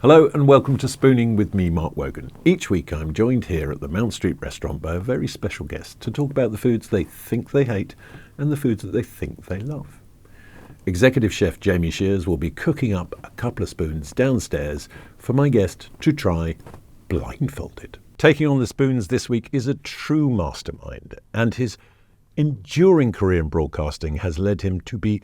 Hello and welcome to Spooning with me, Mark Wogan. Each week I'm joined here at the Mount Street restaurant by a very special guest to talk about the foods they think they hate and the foods that they think they love. Executive Chef Jamie Shears will be cooking up a couple of spoons downstairs for my guest to try blindfolded. Taking on the spoons this week is a true mastermind, and his enduring career in broadcasting has led him to be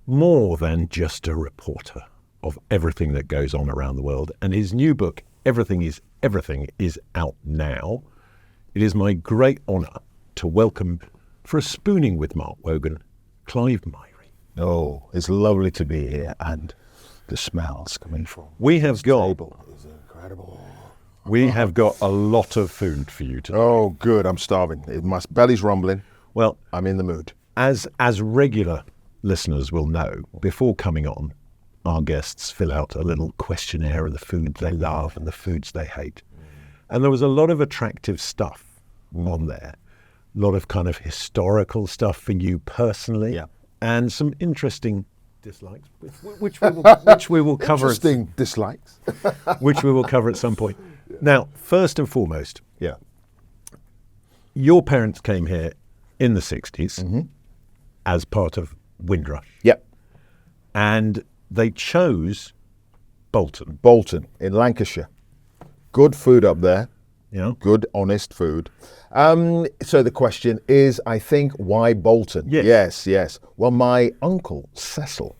more than just a reporter of everything that goes on around the world. And his new book, Everything is Everything, is out now. It is my great honour to welcome, for a spooning with Mark Wogan, Clive Myrie. Oh, it's lovely to be here, and the smells coming from We have got table is incredible. we have got a lot of food for you today. Oh, good. I'm starving. My belly's rumbling. Well, I'm in the mood. as regular listeners will know, before coming on, our guests fill out a little questionnaire of the foods they love and the foods they hate. And there was a lot of attractive stuff on there, a lot of kind of historical stuff for you personally, and some interesting dislikes, which we will cover. Interesting dislikes. Which we will cover at some point. Now, first and foremost, your parents came here in the 60s as part of Windrush. Yep. And they chose Bolton. Bolton in Lancashire. Good food up there. Yeah. Good, honest food. So the question is, I think, why Bolton? Yes. Yes. Well, my uncle, Cecil,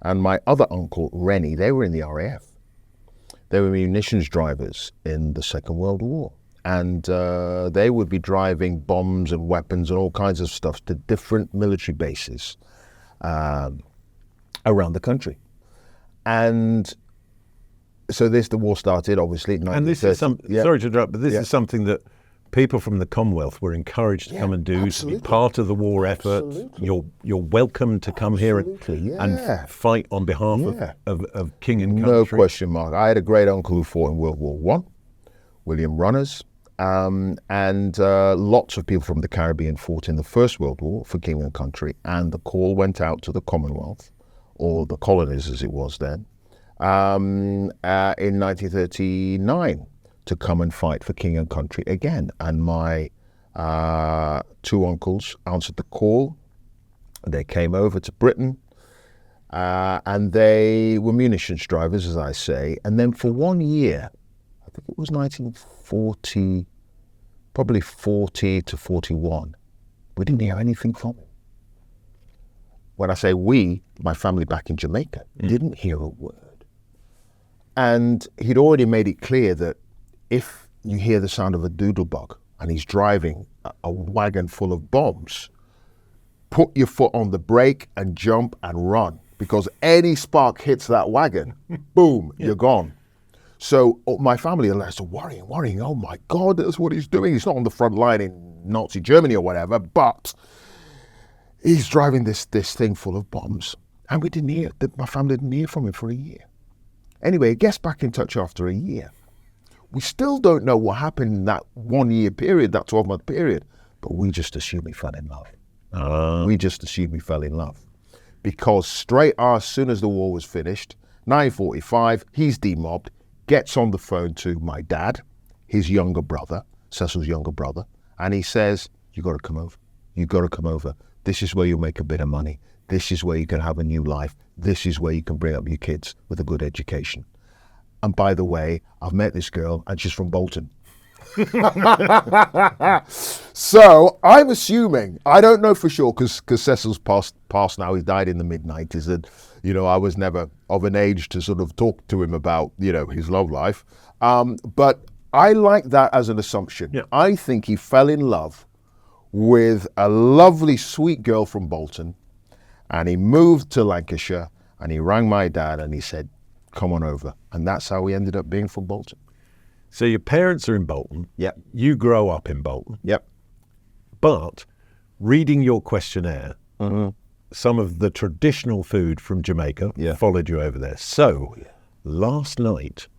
and my other uncle, Rennie, they were in the RAF. They were munitions drivers in the Second World War. And they would be driving bombs and weapons and all kinds of stuff to different military bases around the country. And so the war started, obviously, in 1930. And this is sorry to interrupt, but this is something that people from the Commonwealth were encouraged to come and do, to be part of the war effort. You're welcome to come here and fight on behalf of King and country. No question, Mark. I had a great uncle who fought in World War I, William Runners, and lots of people from the Caribbean fought in the First World War for King and country, and the call went out to the Commonwealth, or the colonies as it was then, in 1939 to come and fight for King and country again. And my two uncles answered the call. They came over to Britain, and they were munitions drivers, as I say. And then for 1 year, I think it was 1940, probably 40 to 41, we didn't hear anything from him. When I say we, my family back in Jamaica, didn't hear a word. And he'd already made it clear that if you hear the sound of a doodlebug and he's driving a wagon full of bombs, put your foot on the brake and jump and run, because any spark hits that wagon, boom, you're gone. So my family started worrying, oh my God, that's what he's doing. He's not on the front line in Nazi Germany or whatever, but he's driving this thing full of bombs. And we didn't hear, my family didn't hear from him for a year. Anyway, he gets back in touch after a year. We still don't know what happened in that 1 year period, that 12-month period, but we just assume he fell in love. We just assume he fell in love. Because straight as soon as the war was finished, 1945, he's demobbed, gets on the phone to my dad, his younger brother, Cecil's younger brother, and he says, you got to come over. You got to come over. This is where you'll make a bit of money. This is where you can have a new life. This is where you can bring up your kids with a good education. And by the way, I've met this girl and she's from Bolton. So I'm assuming, I don't know for sure, because Cecil's passed now, he died in the mid-90s, and I was never of an age to sort of talk to him about his love life. But I like that as an assumption. Yeah. I think he fell in love with a lovely, sweet girl from Bolton, and he moved to Lancashire, and he rang my dad and he said, come on over. And that's how we ended up being from Bolton. So your parents are in Bolton. Yep. You grow up in Bolton. Yep. But reading your questionnaire, some of the traditional food from Jamaica followed you over there. So last night,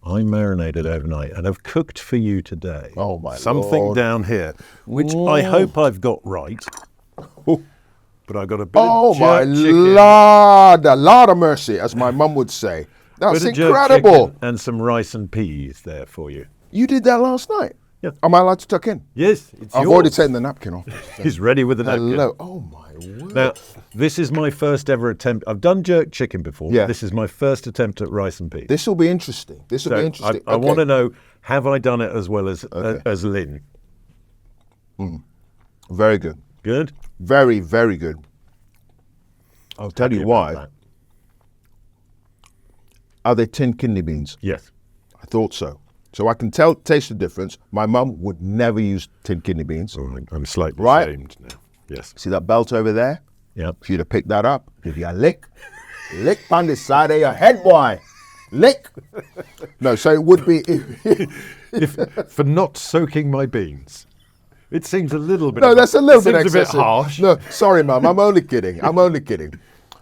I marinated overnight and have cooked for you today. Oh my something Lord. Down here, which I hope I've got right. But I got a bit of jerk chicken. Lord, a lot of mercy, as my mum would say. That's Bit of jerk incredible. chicken and some rice and peas there for you. You did that last night? Yeah. Am I allowed to tuck in? Yes, it's I've yours. already taken the napkin off. He's ready with the napkin. Hello. Oh, my word. Now, this is my first ever attempt. I've done jerk chicken before. Yeah. This is my first attempt at rice and peas. This will be interesting. This will be interesting. I want to know, have I done it as well as Lynn? Very good. Good? Very, very good. I'll tell you why. That. Are they tinned kidney beans? Yes. I thought so. So I can taste the difference. My mum would never use tinned kidney beans. Oh, I'm slightly Right. ashamed now. Yes. See that belt over there? Yeah. If you'd have picked that up, give you a lick. Lick on the side of your head, boy. Lick. No, so it would be... For not soaking my beans. It seems a little bit. No, that's a little bit seems excessive. a bit harsh. No, sorry, Mum. I'm only kidding. I'm only kidding.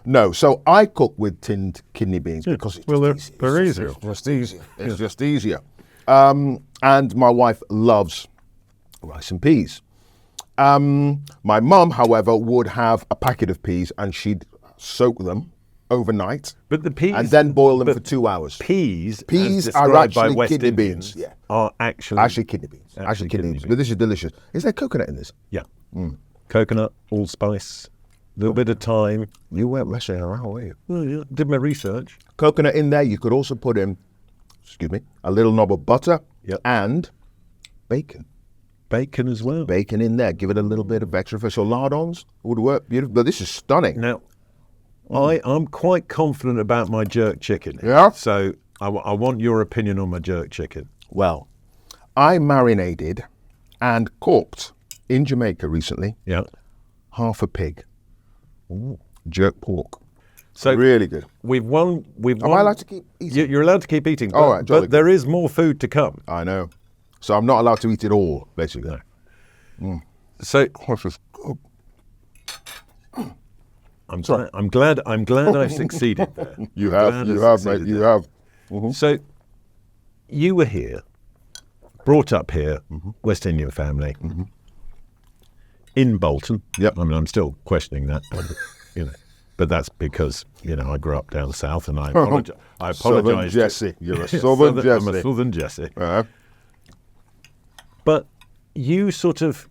No, so I cook with tinned kidney beans because it's they're easier. It's just easier. It's just easier. And my wife loves rice and peas. My mum, however, would have a packet of peas and she'd soak them overnight. But the peas and then boil them for 2 hours. Peas Peas as are described by actually West kidney Indians, beans. Yeah. are actually Kidney beans. Actually Actually kidney kidney beans. beans. But this is delicious. Is there coconut in this? yeah. Coconut, allspice, a little bit of thyme. You weren't messing around, were you? Well, yeah, did my research. Coconut in there. You could also put in, a little knob of butter and bacon. Bacon as well. Bacon in there. Give it a little bit of extra fish. So lardons would work beautiful. But this is stunning. Now, I'm quite confident about my jerk chicken. Yeah? So I want your opinion on my jerk chicken. Well, I marinated and cooked in Jamaica recently Yeah. half a pig. Jerk pork. So Really good. we've won. Am I allowed to keep eating? You're allowed to keep eating. All right, jolly but there is more food to come. I know. So I'm not allowed to eat it all, basically. No. So This is good. I'm glad I've succeeded there. You I'm have, glad you I have, succeeded mate. You there. have. So you were here, brought up here, West Indian family, in Bolton. Yep. I mean, I'm still questioning that, but that's because I grew up down south, and I apologise. Southern Jesse. You're a Southern Jesse. I'm a Southern Jesse. Uh-huh. But you sort of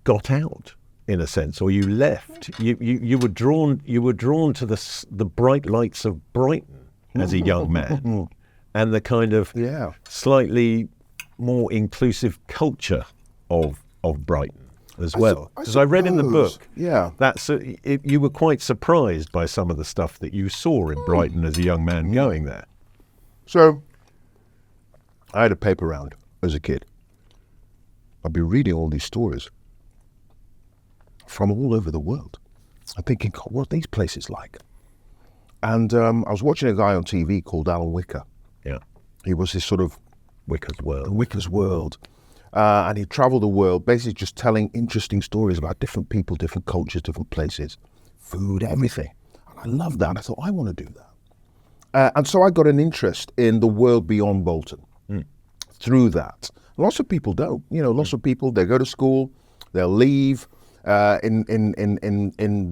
got out, in a sense, or you left. You were drawn to the bright lights of Brighton as a young man, and the kind of slightly more inclusive culture of Brighton as well. Because I read in the book, you were quite surprised by some of the stuff that you saw in Brighton as a young man going there. So, I had a paper round as a kid. I'd be reading all these stories from all over the world. I'm thinking, God, what are these places like? And I was watching a guy on TV called Alan Wicker. Yeah. He was this sort of Wicker's World. Wicker's World. And he traveled the world, basically just telling interesting stories about different people, different cultures, different places, food, everything. And I loved that. And I thought, I want to do that. And so I got an interest in the world beyond Bolton through that. Lots of people don't. Lots of people, they go to school, they'll leave in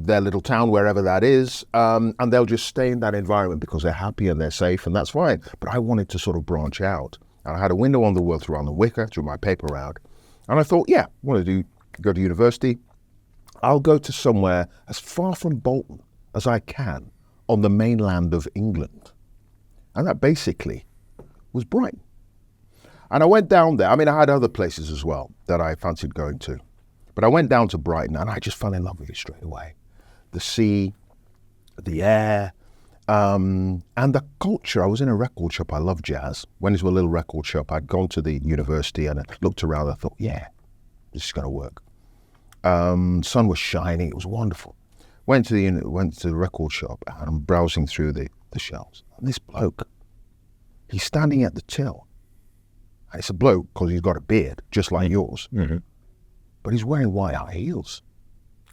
their little town, wherever that is, and they'll just stay in that environment because they're happy and they're safe, and that's fine. But I wanted to sort of branch out. And I had a window on the world through Alan Wicker, through my paper round. And I thought, I want to go to university. I'll go to somewhere as far from Bolton as I can on the mainland of England. And that basically was Brighton. And I went down there. I mean, I had other places as well that I fancied going to. But I went down to Brighton and I just fell in love with it straight away. The sea, the air, and the culture. I was in a record shop. I love jazz. Went into a little record shop. I'd gone to the university and I looked around. I thought, this is going to work. Sun was shining. It was wonderful. Went to the record shop and I'm browsing through the shelves. And this bloke, he's standing at the till. And it's a bloke because he's got a beard, just like yours. Mm-hmm. But he's wearing white high heels.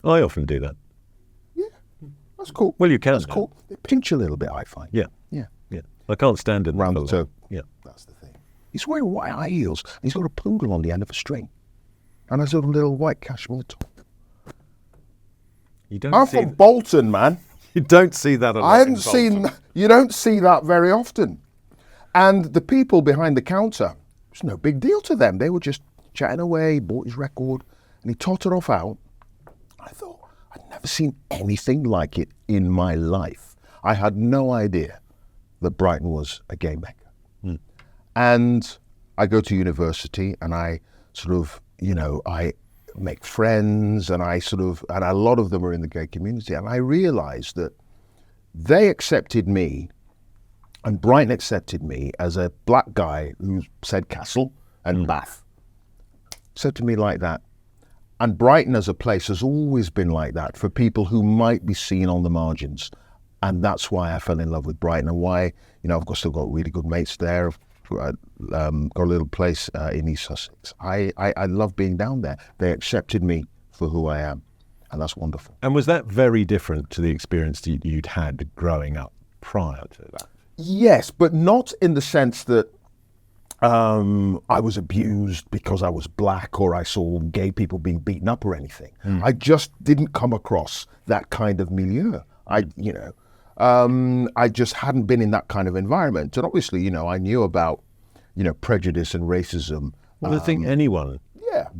I often do that. Yeah, that's cool. Well, you can. That's cool. They pinch a little bit, I find. Yeah. I can't stand it. Round the toe. Yeah. That's the thing. He's wearing white high heels. And he's got a poodle on the end of a string. And a little white cashmere top. You don't I'm from Bolton, man. You don't see that a lot. I hadn't seen. You don't see that very often. And the people behind the counter, it's no big deal to them. They were just chatting away. He bought his record, and he tottered off out. I thought, I'd never seen anything like it in my life. I had no idea that Brighton was a gay mecca. And I go to university, and I sort of, I make friends, and and a lot of them are in the gay community, and I realized that they accepted me, and Brighton accepted me as a black guy who said Castle and Bath. Said to me like that. And Brighton as a place has always been like that for people who might be seen on the margins. And that's why I fell in love with Brighton, and why, I've still got really good mates there. I've got a little place in East Sussex. I love being down there. They accepted me for who I am, and that's wonderful. And was that very different to the experience that you'd had growing up prior to that? Yes, but not in the sense that I was abused because I was black, or I saw gay people being beaten up or anything. I just didn't come across that kind of milieu. I just hadn't been in that kind of environment. And obviously, I knew about, prejudice and racism. Well, I think anyone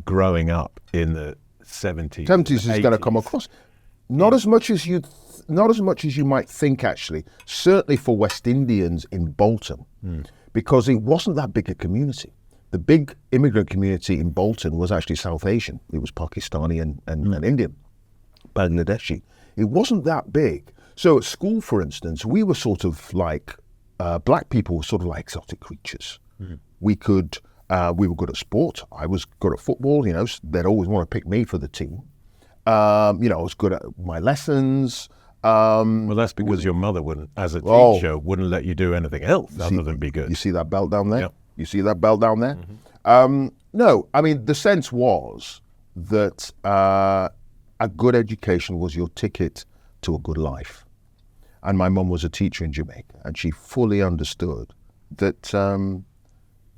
growing up in the 70s is going to come across. Not as much as you might think, actually. Certainly for West Indians in Bolton, because it wasn't that big a community. The big immigrant community in Bolton was actually South Asian. It was Pakistani and Indian, Bangladeshi. It wasn't that big. So at school, for instance, we were sort of like, black people were sort of like exotic creatures. We were good at sport. I was good at football, they'd always want to pick me for the team. I was good at my lessons. Well, that's because your mother wouldn't, as a teacher, wouldn't let you do anything else other than be good. You see that belt down there? Yep. You see that belt down there? No, I mean, the sense was that a good education was your ticket to a good life. And my mum was a teacher in Jamaica, and she fully understood that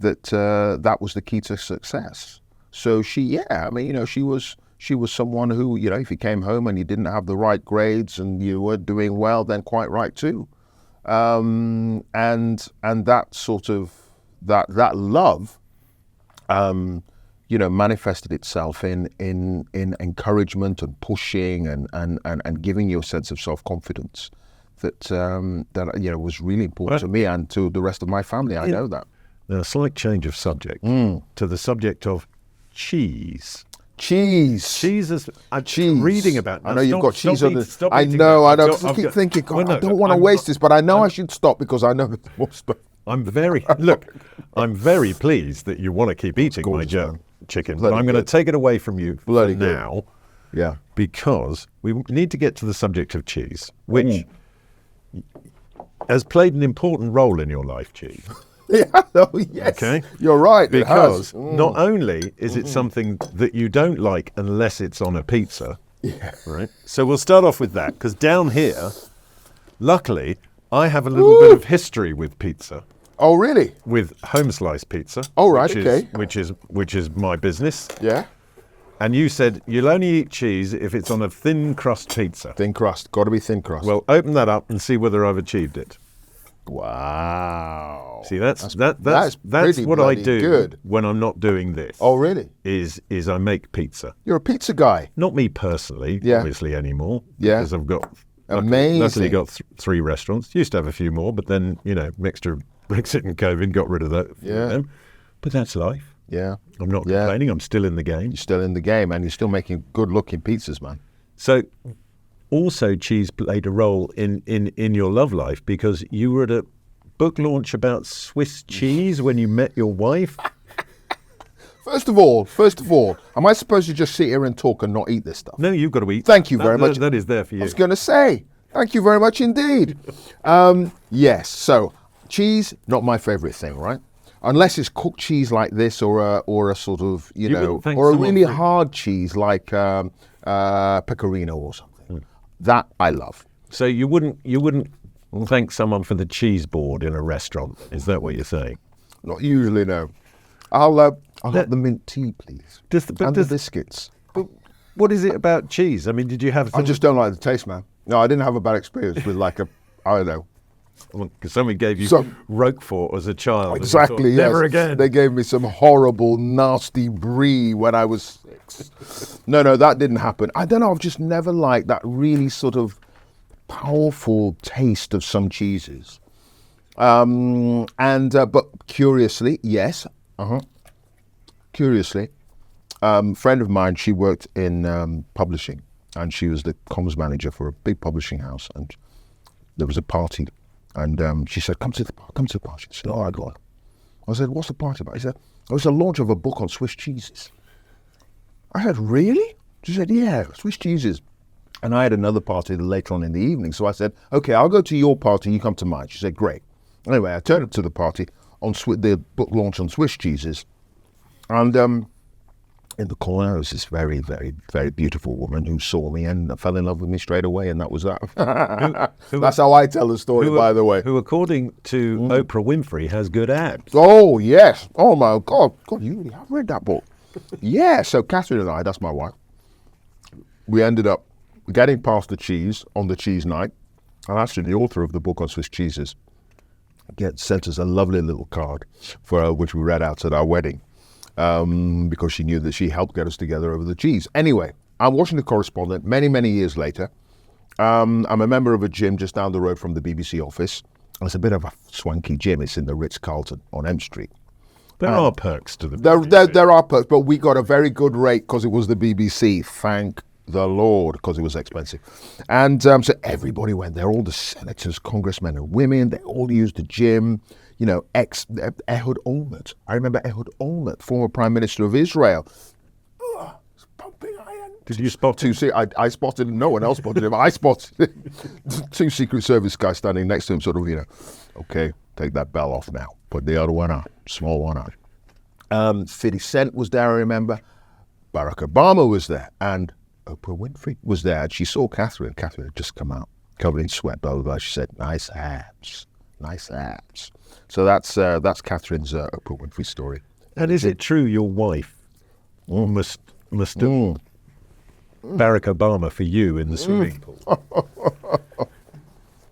that was the key to success. So she was someone who, if you came home and you didn't have the right grades and you weren't doing well, then quite right too. And that sort of that love, manifested itself in encouragement and pushing and giving you a sense of self-confidence that was really important to me and to the rest of my family. I know that. Now, a slight change of subject to the subject of cheese. Cheese is. I'm reading about. I know you've got cheese on the. I know. I keep thinking. God, I don't want to waste this, but I know I should stop because I know there's more stuff. I'm very pleased that you want to keep eating my chicken, but I'm going to take it away from you for now. Yeah. Because we need to get to the subject of cheese, which has played an important role in your life, cheese. Yeah, yes. Okay. You're right. Because not only is it something that you don't like unless it's on a pizza, right? So we'll start off with that, because down here, luckily, I have a little bit of history with pizza. Oh, really? With home slice pizza. Oh, right. Which is my business. Yeah. And you said you'll only eat cheese if it's on a thin crust pizza. Thin crust. Got to be thin crust. Well, open that up and see whether I've achieved it. Wow. See, that's what I do when I'm not doing this. Oh, really? Is I make pizza. You're a pizza guy. Not me personally, obviously, anymore. Yeah. Because I've got luckily got 3 restaurants. Used to have a few more, but then, mixture of Brexit and COVID got rid of that. Yeah. But that's life. Yeah. I'm not complaining. I'm still in the game. You're still in the game, and you're still making good-looking pizzas, man. So, also, cheese played a role in your love life, because you were at a book launch about Swiss cheese when you met your wife. First of all, am I supposed to just sit here and talk and not eat this stuff? No, you've got to eat. Thank you very much. That is there for you. I was going to say, thank you very much indeed. Yes, so cheese, not my favourite thing, right? Unless it's cooked cheese like this, or a sort of, or a really hard cheese like pecorino or something. That I love. So you wouldn't thank someone for the cheese board in a restaurant? Is that what you're saying? Not usually, no. I'll have the mint tea, please. And the biscuits. But what is it about cheese? I mean, did you have? I just don't like the taste, man. No, I didn't have a bad experience with like I don't know. Because somebody gave you Roquefort as a child. Exactly, thought, yes. Never again. They gave me some horrible, nasty brie when I was 6. No, that didn't happen. I don't know, I've just never liked that really sort of powerful taste of some cheeses. But curiously, yes, curiously, friend of mine, she worked in publishing, and she was the comms manager for a big publishing house, and there was a party, and she said, come to the party. I said, all right, go on. I said, what's the party about? She said, oh, it's a launch of a book on Swiss cheeses. I said, really? She said, yeah, Swiss cheeses. And I had another party later on in the evening, so I said, okay, I'll go to your party, you come to mine. She said, great. Anyway, I turned up to the party on the book launch on Swiss cheeses, and in the corner was this very, very, very beautiful woman who saw me and fell in love with me straight away, and that was that. That's how I tell the story, by the way. Who, according to Oprah Winfrey, has good abs. Oh, yes. Oh, my God. God, you really have read that book. Yeah, so Catherine and I, that's my wife, we ended up getting past the cheese on the cheese night, and actually the author of the book on Swiss cheeses sent us a lovely little card for which we read out at our wedding. Because she knew that she helped get us together over the cheese. Anyway, I'm Washington correspondent many, many years later. I'm a member of a gym just down the road from the BBC office. And it's a bit of a swanky gym. It's in the Ritz-Carlton on M Street. There are perks to the BBC. There are perks, but we got a very good rate because it was the BBC. Thank the Lord, because it was expensive. And so everybody went there, all the senators, congressmen and women, they all used the gym. You know, Ehud Olmert. I remember Ehud Olmert, former Prime Minister of Israel. Oh, it's pumping iron. Did you spot him? I spotted him. No one else spotted him. I spotted 2 Secret Service guys standing next to him, sort of, okay, take that bell off now. Put the other one on, small one on. 50 Cent was there, I remember. Barack Obama was there. And Oprah Winfrey was there. And she saw Catherine. Catherine had just come out, covered in sweat, blah, blah, blah. She said, nice abs. Nice abs. So that's Catherine's Oprah Winfrey story. And is it true your wife must have Barack Obama for you in the swimming pool?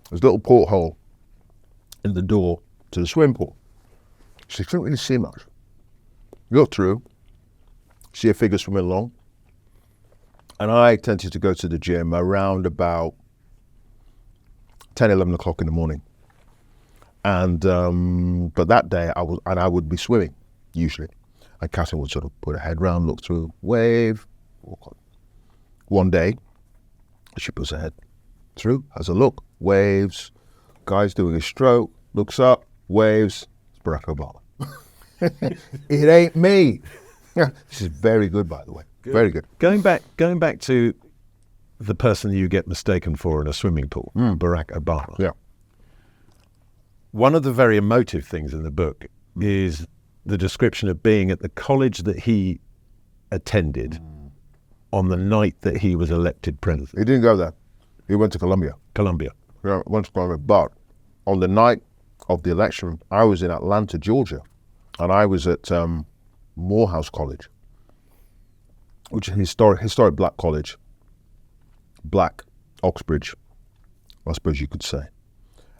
There's a little porthole in the door to the swimming pool. She couldn't really see much. Go through, see a figure swimming along. And I tended to go to the gym around about 10, 11 o'clock in the morning. And but that day I would be swimming usually, and Catherine would sort of put her head round, look through, wave, walk on. One day she puts her head through, has a look, waves, guy's doing a stroke, looks up, waves, it's Barack Obama. It ain't me. This is very good, by the way. Good. Very good. Going back to the person you get mistaken for in a swimming pool, Barack Obama. Yeah. One of the very emotive things in the book is the description of being at the college that he attended on the night that he was elected president. He didn't go there. He went to Columbia. Yeah, went to Columbia. But on the night of the election, I was in Atlanta, Georgia, and I was at Morehouse College, which is a historic black college. Black Oxbridge, I suppose you could say.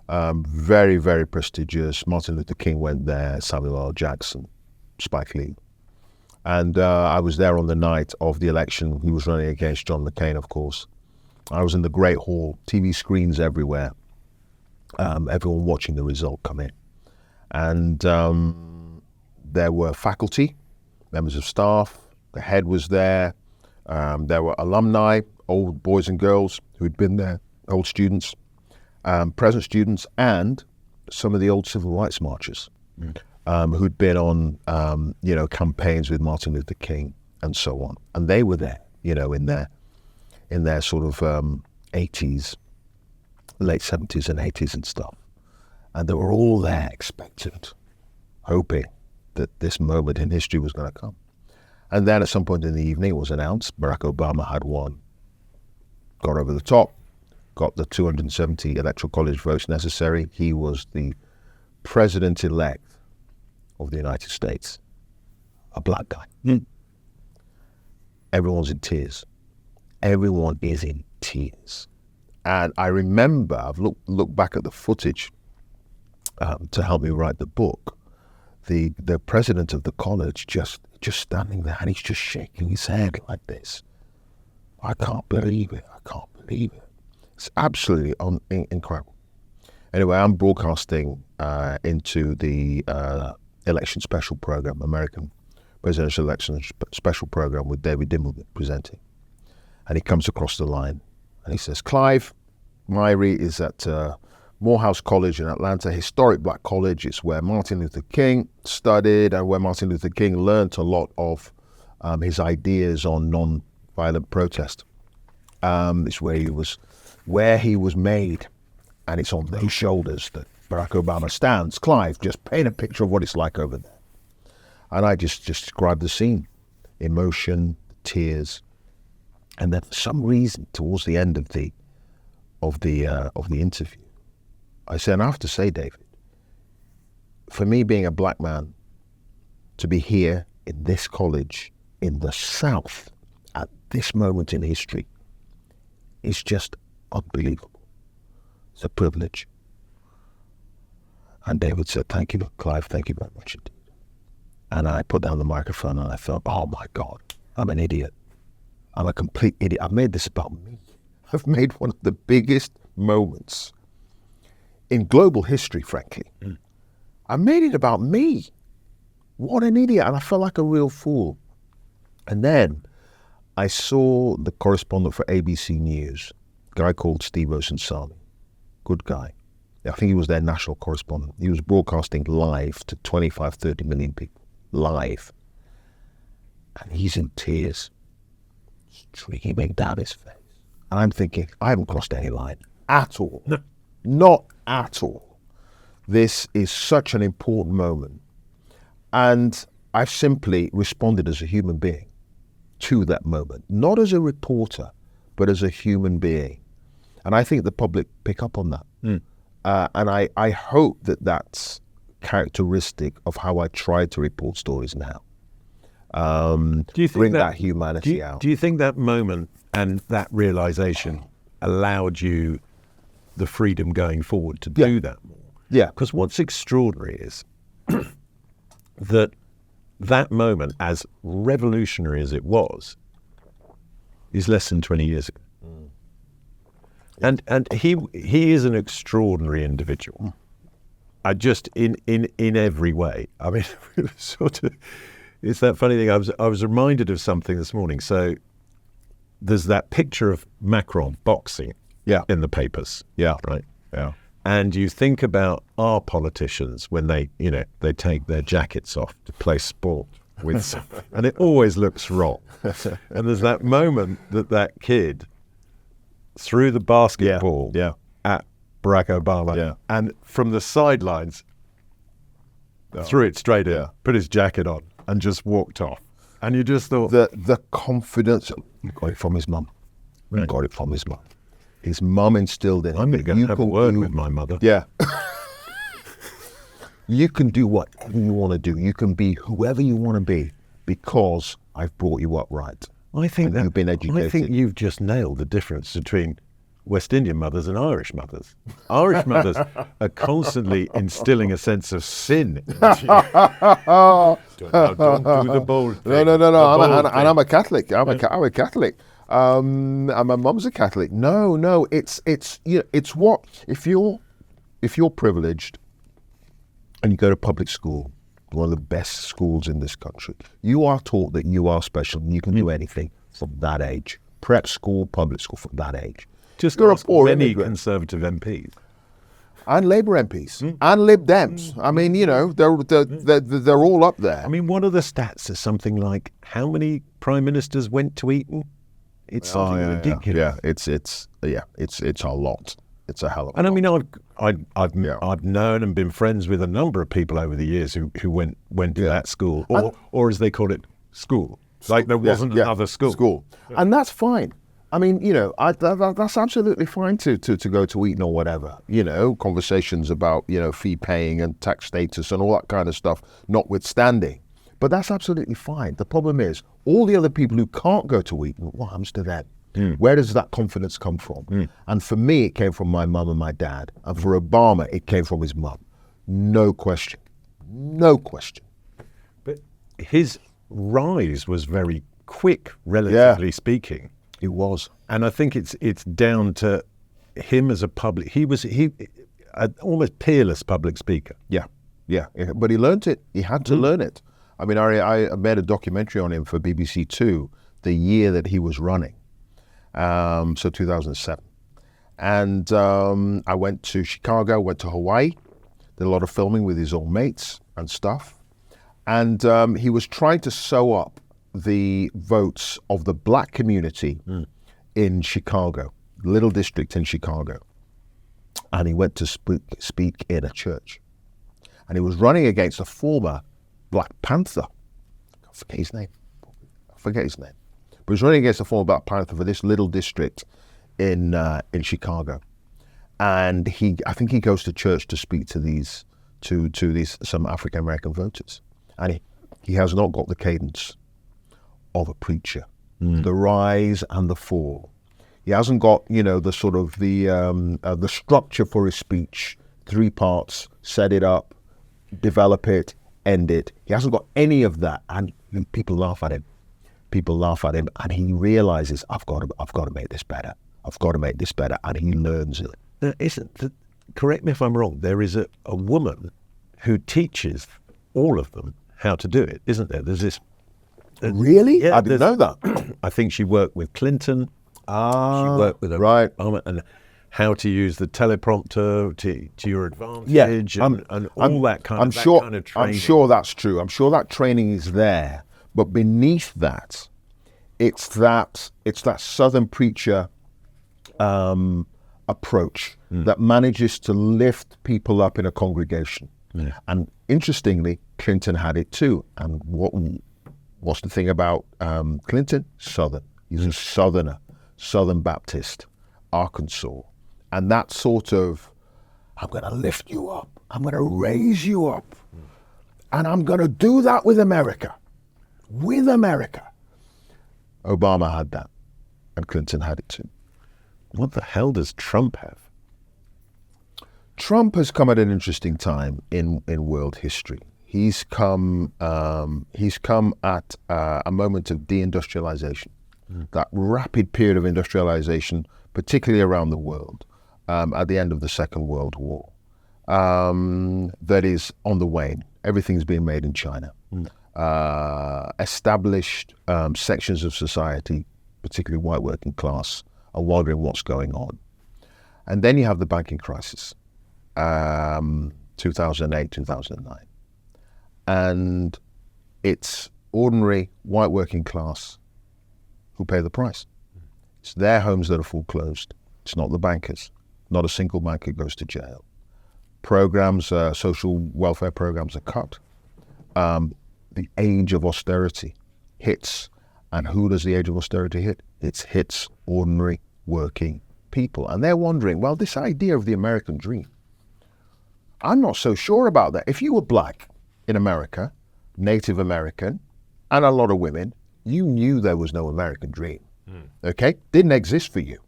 Very, very prestigious. Martin Luther King went there, Samuel L. Jackson, Spike Lee. And I was there on the night of the election. He was running against John McCain, of course. I was in the Great Hall, TV screens everywhere, everyone watching the result come in. And there were faculty, members of staff, the head was there. There were alumni, old boys and girls who'd been there, old students. Present students, and some of the old civil rights marchers who'd been on, campaigns with Martin Luther King and so on. And they were there, in their sort of 80s, late 70s and 80s and stuff. And they were all there expectant, hoping that this moment in history was going to come. And then at some point in the evening, it was announced Barack Obama had won, got over the top, got the 270 electoral college votes necessary. He was the president-elect of the United States, a black guy. Everyone's in tears. Everyone is in tears. And I remember, I've looked back at the footage to help me write the book. The president of the college just standing there, and he's just shaking his head like this. I can't believe it. I can't believe it. It's absolutely incredible. Anyway, I'm broadcasting into the election special program, American presidential election special program with David Dimbleby presenting. And he comes across the line and he says, Clive Myrie is at Morehouse College in Atlanta, historic black college. It's where Martin Luther King studied and where Martin Luther King learned a lot of his ideas on non-violent protest. It's where he was made, and it's on those shoulders that Barack Obama stands. Clive, just paint a picture of what it's like over there. And I just described the scene, emotion, tears, and then for some reason, towards the end of the interview, I said, and I have to say, David, for me being a black man, to be here in this college in the South at this moment in history is just unbelievable. It's a privilege. And David said, thank you, Clive, thank you very much indeed. And I put down the microphone and I thought, oh my God, I'm an idiot. I'm a complete idiot. I've made this about me. I've made one of the biggest moments in global history, frankly. I made it about me. What an idiot. And I felt like a real fool. And then I saw the correspondent for ABC News, a guy called Steve Osunsami. Good guy. I think he was their national correspondent. He was broadcasting live to 25, 30 million people. Live. And he's in tears, streaming down his face. And I'm thinking, I haven't crossed any line at all. No. Not at all. This is such an important moment. And I've simply responded as a human being to that moment. Not as a reporter, but as a human being. And I think the public pick up on that. And I hope that that's characteristic of how I try to report stories now. Do you think bring that humanity out. Do you think that moment and that realization allowed you the freedom going forward to do that more? Yeah. Because what's extraordinary is that moment, as revolutionary as it was, is less than 20 years ago. And he is an extraordinary individual. I just in every way. I mean, sort of. It's that funny thing. I was reminded of something this morning. So there's that picture of Macron boxing. In the papers. Right. Yeah. And you think about our politicians when they take their jackets off to play sport with something, and it always looks wrong. And there's that moment that kid threw the basketball at Barack Obama, and from the sidelines threw it straight in, put his jacket on, and just walked off. And you just thought the confidence. Got it from his mum. Right. Got it from his mum. His mum instilled in him. I'm going to go have a word with my mother. Yeah. You can do whatever you want to do. You can be whoever you want to be because I've brought you up right. I think you've been educated. I think you've just nailed the difference between West Indian mothers and Irish mothers. Irish mothers are constantly instilling a sense of sin into you. Don't do the bold thing. No. I'm a Catholic. I'm a Catholic. And my mum's a Catholic. No. It's what if you're privileged and you go to public school, one of the best schools in this country, you are taught that you are special and you can do anything from that age. Prep school, public school from that age. Just there are many Conservative MPs. And Labour MPs. And Lib Dems. I mean, they're all up there. I mean, one of the stats is something like how many prime ministers went to Eton? It's something ridiculous. Yeah, it's a lot. It's a hell of a lot. And I mean, I've known and been friends with a number of people over the years who went to that school, or as they call it, school. Like there wasn't another school. And that's fine. I mean, that's absolutely fine to go to Eton or whatever. Conversations about fee paying and tax status and all that kind of stuff, notwithstanding. But that's absolutely fine. The problem is all the other people who can't go to Eton, what happens to them? Where does that confidence come from? And for me, it came from my mum and my dad. And for Obama, it came from his mum. No question. No question. But his rise was very quick, relatively speaking. It was. And I think it's down to him as a public. He an almost peerless public speaker. Yeah. But he learned it. He had to learn it. I mean, I made a documentary on him for BBC Two the year that he was running, so 2007. And I went to Chicago, went to Hawaii, did a lot of filming with his old mates and stuff. And he was trying to sew up the votes of the black community in Chicago, little district in Chicago. And he went to speak in a church. And he was running against a former Black Panther. I forget his name. But he was running against a former Black Panther for this little district in Chicago. And I think he goes to church to speak to these some African American voters. And he has not got the cadence of a preacher, the rise and the fall. He hasn't got, the sort of the structure for his speech, 3 parts, set it up, develop it, end it. He hasn't got any of that, and people laugh at him. And he realizes, I've got to make this better. And he learns it. Now, correct me if I'm wrong, there is a woman who teaches all of them how to do it, isn't there? There's this... Really? Yeah, I didn't know that. I think she worked with Clinton. She worked with Obama, and how to use the teleprompter to your advantage, and all that kind of training. I'm sure that's true. I'm sure that training is there. But beneath that, it's that Southern preacher approach that manages to lift people up in a congregation. Yeah. And interestingly, Clinton had it too. And what's the thing about Clinton? Southern. He's a Southerner, Southern Baptist, Arkansas. And that sort of, I'm going to lift you up. I'm going to raise you up. And I'm going to do that with America. With America. Obama had that. And Clinton had it too. What the hell does Trump have? Trump has come at an interesting time in world history. He's come at a moment of deindustrialization, that rapid period of industrialization, particularly around the world, at the end of the Second World War, that is on the wane. Everything's being made in China. Established sections of society, particularly white working class, are wondering what's going on. And then you have the banking crisis, 2008, 2009. And it's ordinary white working class who pay the price. It's their homes that are foreclosed. It's not the bankers. Not a single banker goes to jail. Programs, social welfare programs are cut. The age of austerity hits. And who does the age of austerity hit? It hits ordinary working people. And they're wondering, well, this idea of the American dream, I'm not so sure about that. If you were black in America, Native American, and a lot of women, you knew there was no American dream. Okay? Didn't exist for you.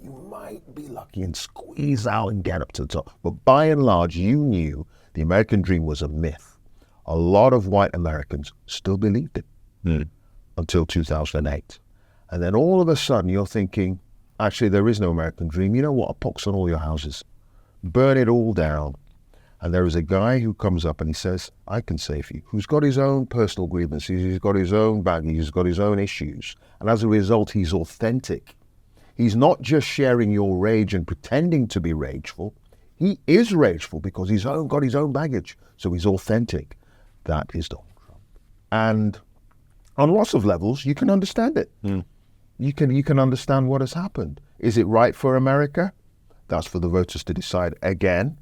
You might be lucky and squeeze out and get up to the top. But by and large, you knew the American dream was a myth. A lot of white Americans still believed it until 2008. And then all of a sudden you're thinking, actually there is no American dream. You know what? A pox on all your houses. Burn it all down. And there is a guy who comes up and he says, I can save you, who's got his own personal grievances, he's got his own baggage, he's got his own issues. And as a result, he's authentic. He's not just sharing your rage and pretending to be rageful. He is rageful because he's got his own baggage. So he's authentic. That is Donald Trump. And on lots of levels, you can understand it. You can understand what has happened. Is it right for America? That's for the voters to decide again.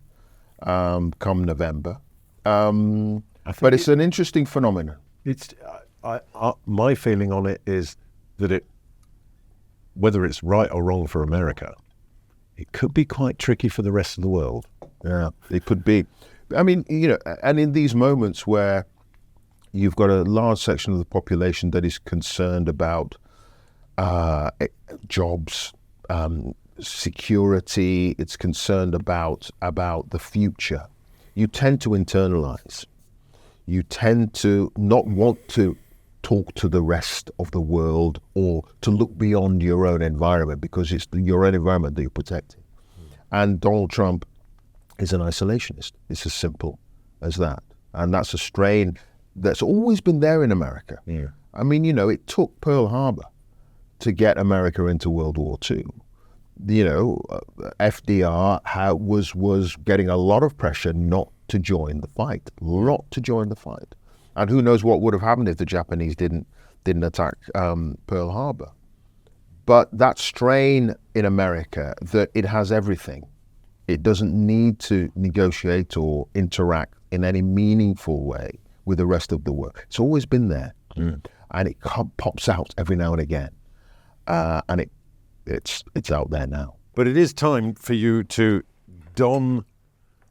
Come November, but it's an interesting phenomenon. It's my feeling on it is that whether it's right or wrong for America, it could be quite tricky for the rest of the world. Yeah, it could be. I mean, and in these moments where you've got a large section of the population that is concerned about jobs, security. It's concerned about the future. You tend to internalize. You tend to not want to talk to the rest of the world or to look beyond your own environment, because it's your own environment that you're protecting. And Donald Trump is an isolationist. It's as simple as that. And that's a strain that's always been there in America. Yeah. I mean, it took Pearl Harbor to get America into World War II. FDR was getting a lot of pressure not to join the fight, And who knows what would have happened if the Japanese didn't attack Pearl Harbor. But that strain in America, that it has everything. It doesn't need to negotiate or interact in any meaningful way with the rest of the world. It's always been there. And it pops out every now and again. And it's out there now. But it is time for you to don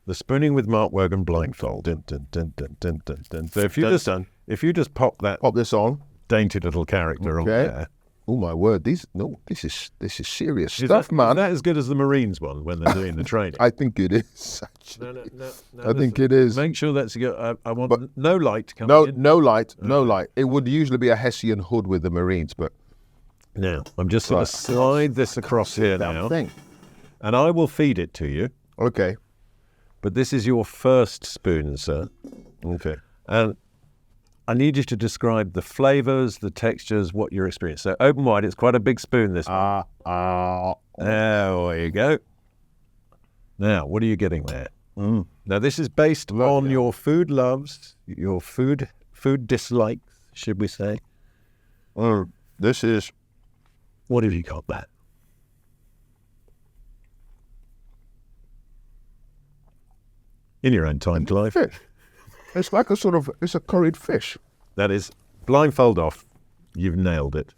the Spooning with Mark Wogan blindfold. Dun, dun, dun, dun, dun, dun, dun. So if you just pop this on, dainty little character on there. Oh my word! This is serious stuff, man. Is that as good as the Marines one when they're doing the training? I think it is. Actually. No. I think it is. Make sure that's good. I want no light coming in. No light. It would usually be a Hessian hood with the Marines, but now I'm just going to slide this across here now, and I will feed it to you. Okay. But this is your first spoon, sir. Okay. And I need you to describe the flavours, the textures, what you're experiencing. So open wide, it's quite a big spoon, this one. There you go. Now, what are you getting there? Now, this is based on your food loves, your food dislikes, should we say. This is... What have you got there? In your own time, Clive. Fish. It's like it's a curried fish. That is, blindfold off. You've nailed it.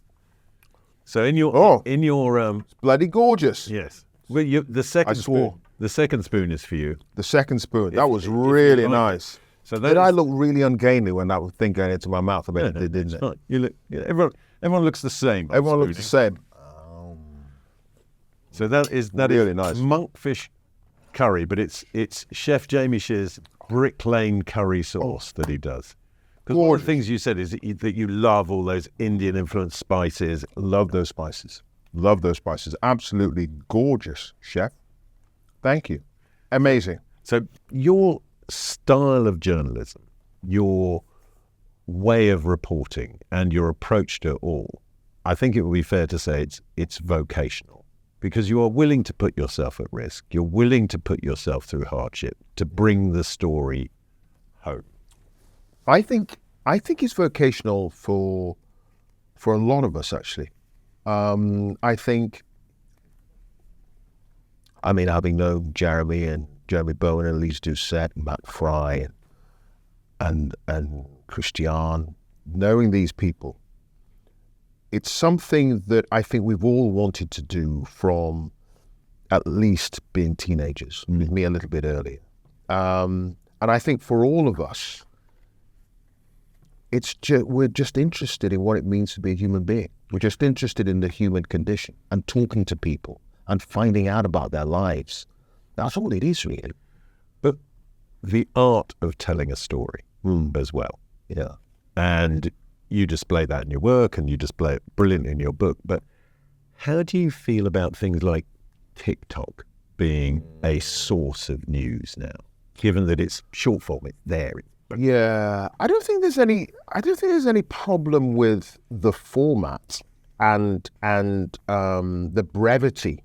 So it's bloody gorgeous. Yes. Well, the second spoon is for you. The second spoon. That was really nice. So did I look really ungainly when that thing going into my mouth? I bet it did, didn't it? Fine. You look. Everyone looks the same. Everyone looks the same. So that is really nice monkfish curry, but it's Chef Jamie Shears' Brick Lane curry sauce that he does. Because one of the things you said is that you love all those Indian-influenced spices. Love those spices. Absolutely gorgeous, Chef. Thank you. Amazing. So your style of journalism, your way of reporting, and your approach to it all, I think it would be fair to say it's vocational. Because you are willing to put yourself at risk. You're willing to put yourself through hardship to bring the story home. I think it's vocational for a lot of us, actually. Having known Jeremy Bowen and Elise Doucette, Matt Fry, and Christian, knowing these people, it's something that I think we've all wanted to do from at least being teenagers, with me a little bit earlier. And I think for all of us, we're just interested in what it means to be a human being. We're just interested in the human condition and talking to people and finding out about their lives. That's all it is, really. But the art of telling a story as well. Yeah. And you display that in your work and you display it brilliantly in your book. But how do you feel about things like TikTok being a source of news now, given that it's short form, it's there? Yeah, I don't think there's any problem with the format and the brevity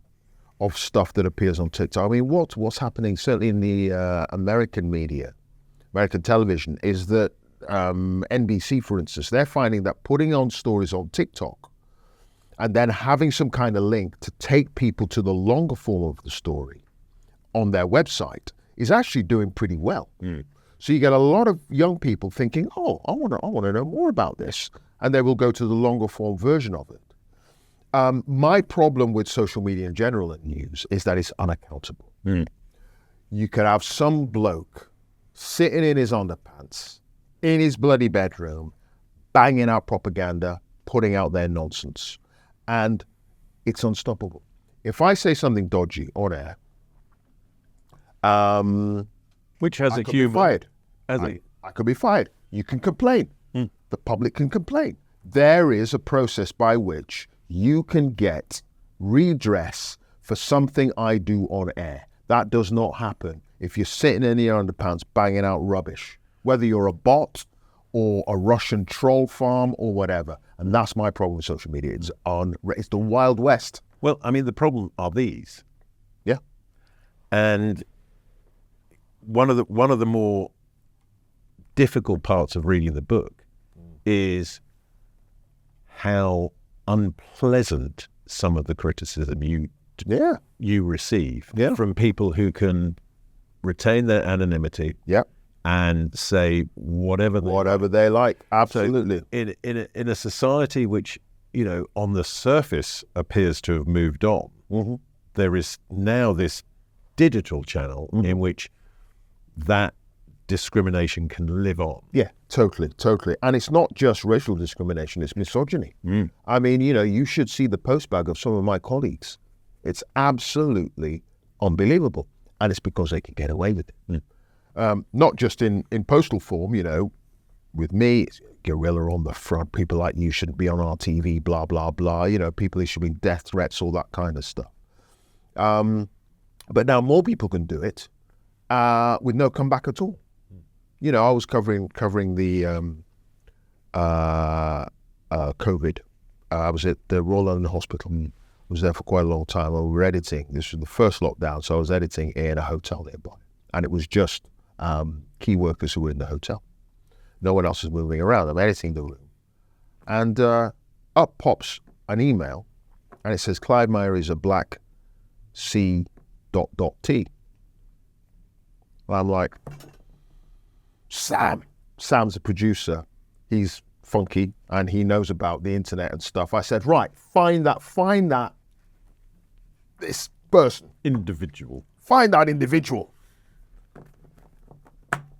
of stuff that appears on TikTok. I mean, what's happening certainly in the American media, American television, is that NBC, for instance, they're finding that putting on stories on TikTok and then having some kind of link to take people to the longer form of the story on their website is actually doing pretty well. So you get a lot of young people thinking, oh, I want to know more about this, and they will go to the longer form version of it. My problem with social media in general and news is that it's unaccountable. You could have some bloke sitting in his underpants in his bloody bedroom, banging out propaganda, putting out their nonsense. and it's unstoppable. If I say something dodgy on air, which has I a could be human, fired. as I could be fired. You can complain. The public can complain. There is a process by which you can get redress for something I do on air. That does not happen if you're sitting in your underpants banging out rubbish, whether you're a bot or a Russian troll farm or whatever. And that's my problem with social media. It's the Wild West. Well, I mean, the problem are these. Yeah. And one of the more difficult parts of reading the book is how unpleasant some of the criticism you receive from people who can retain their anonymity and say whatever they like. Absolutely. So in a society which, you know, on the surface appears to have moved on, there is now this digital channel in which that discrimination can live on. Yeah, totally. And it's not just racial discrimination, it's misogyny. I mean, you know, you should see the postbag of some of my colleagues. It's absolutely unbelievable. And it's because they can get away with it. Not just in postal form, you know, with me, it's guerrilla on the front, people like you shouldn't be on our TV, blah, blah, blah, you know, people issuing death threats, all that kind of stuff. But now more people can do it with no comeback at all. You know, I was covering the COVID. I was at the Royal London Hospital. I was there for quite a long time. We were editing. This was the first lockdown, so I was editing in a hotel nearby. And it was just key workers who were in the hotel. No one else was moving around. I'm editing the room. And up pops an email, and it says, Clive Myrie is a black C ... T. And I'm like, Sam's a producer. He's funky and he knows about the internet and stuff. I said, right, find this person. Individual. Find that individual.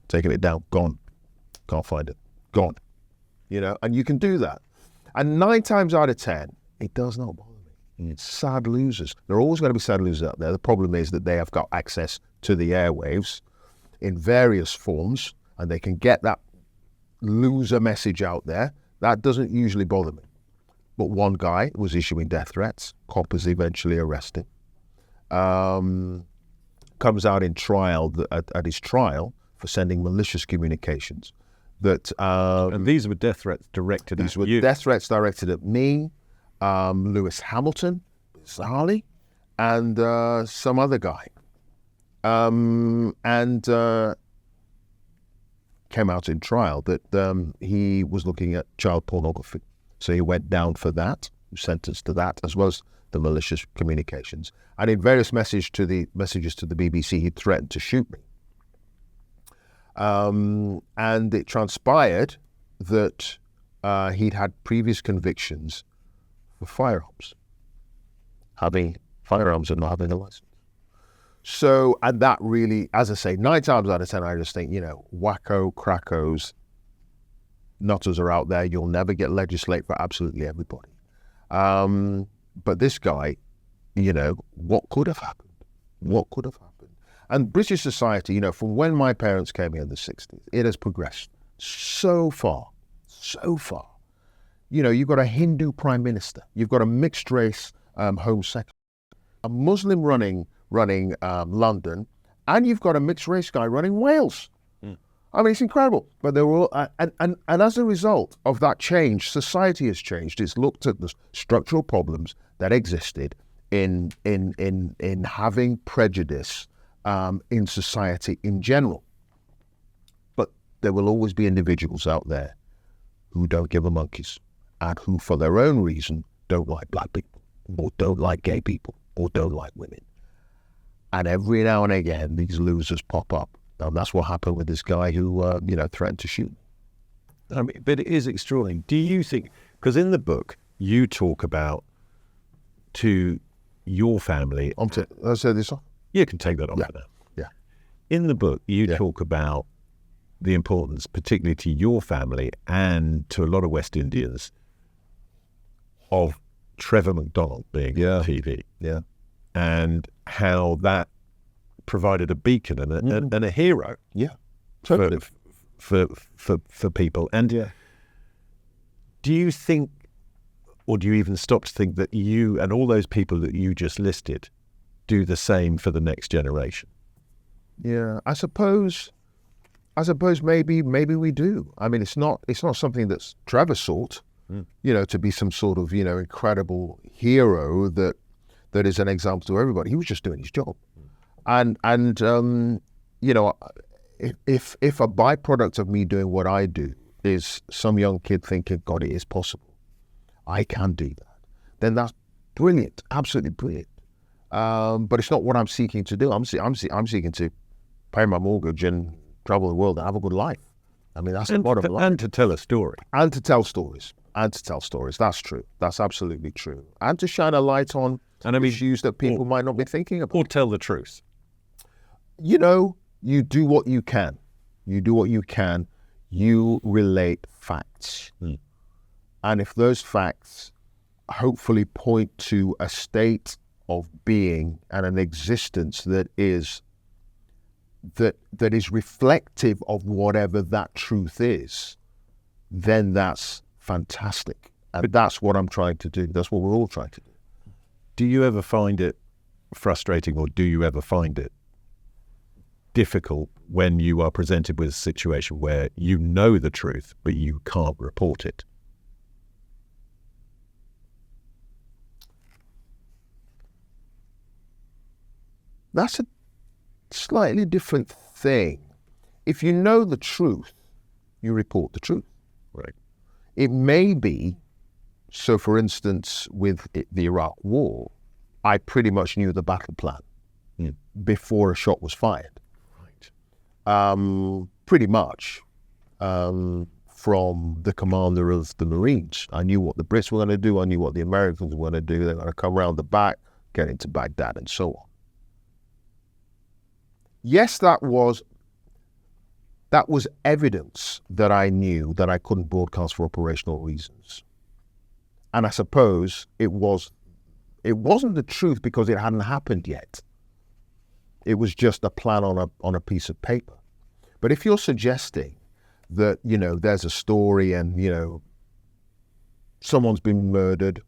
Taking it down, gone. Can't find it. Gone. You know, and you can do that. And 9 times out of 10, it does not bother me. It's sad losers. There are always going to be sad losers out there. The problem is that they have got access to the airwaves in various forms, and they can get that loser message out there. That doesn't usually bother me. But one guy was issuing death threats. Coppers eventually arrested. Comes out in trial, at his trial, for sending malicious communications. And these were death threats directed at you. These were death threats directed at me, Lewis Hamilton, bizarrely, and some other guy. And came out in trial that he was looking at child pornography. So he went down for that, sentenced to that, as well as the malicious communications. And in various messages to the BBC, he threatened to shoot me. And it transpired that he'd had previous convictions for firearms, having firearms and not having a license. So, and that really, as I say, 9 times out of 10, I just think, you know, wacko, crackos, nutters are out there. You'll never get legislate for absolutely everybody. But this guy, you know, what could have happened? What could have happened? And British society, you know, from when my parents came here in the 60s, it has progressed so far. You know, you've got a Hindu prime minister. You've got a mixed race home secretary, a Muslim running London, and you've got a mixed race guy running Wales. I mean, it's incredible. But they were all, and as a result of that change, society has changed. It's looked at the structural problems that existed in having prejudice in society in general. But there will always be individuals out there who don't give a monkeys and who, for their own reason, don't like black people or don't like gay people or don't like women. And every now and again, these losers pop up. And that's what happened with this guy who, you know, threatened to shoot. I mean, but it is extraordinary. Do you think, because in the book, you talk about to your family. I say this off? You can take that off for now. Yeah. In the book, you talk about the importance, particularly to your family and to a lot of West Indians, of Trevor McDonald being on TV, and how that provided a beacon and a hero, totally. for people. And do you think, or do you even stop to think that you and all those people that you just listed do the same for the next generation? Yeah, I suppose maybe we do. I mean, it's not something that's Trevor sought, to be some sort of, incredible hero that is an example to everybody. He was just doing his job. And if a byproduct of me doing what I do is some young kid thinking, God, it is possible, I can do that, then that's brilliant, absolutely brilliant. But it's not what I'm seeking to do. I'm seeking to pay my mortgage and travel the world and have a good life. I mean, that's the bottom line. And to tell a story. And to tell stories. That's true. That's absolutely true. And to shine a light on issues that people might not be thinking about. Or tell the truth. You do what you can. You relate facts. And if those facts hopefully point to a state of being and an existence that is reflective of whatever that truth is, then that's fantastic. And that's what I'm trying to do. That's what we're all trying to do. Do you ever find it frustrating, or do you ever find it difficult when you are presented with a situation where you know the truth, but you can't report it? That's a slightly different thing. If you know the truth, you report the truth. Right. It may be, so for instance, with the Iraq War, I pretty much knew the battle plan before a shot was fired. Right. Pretty much. From the commander of the Marines. I knew what the Brits were going to do. I knew what the Americans were going to do. They're going to come around the back, get into Baghdad, and so on. Yes, that was evidence that I knew that I couldn't broadcast for operational reasons. And I suppose it wasn't the truth because it hadn't happened yet. It was just a plan on a piece of paper. But if you're suggesting that, there's a story and, someone's been murdered,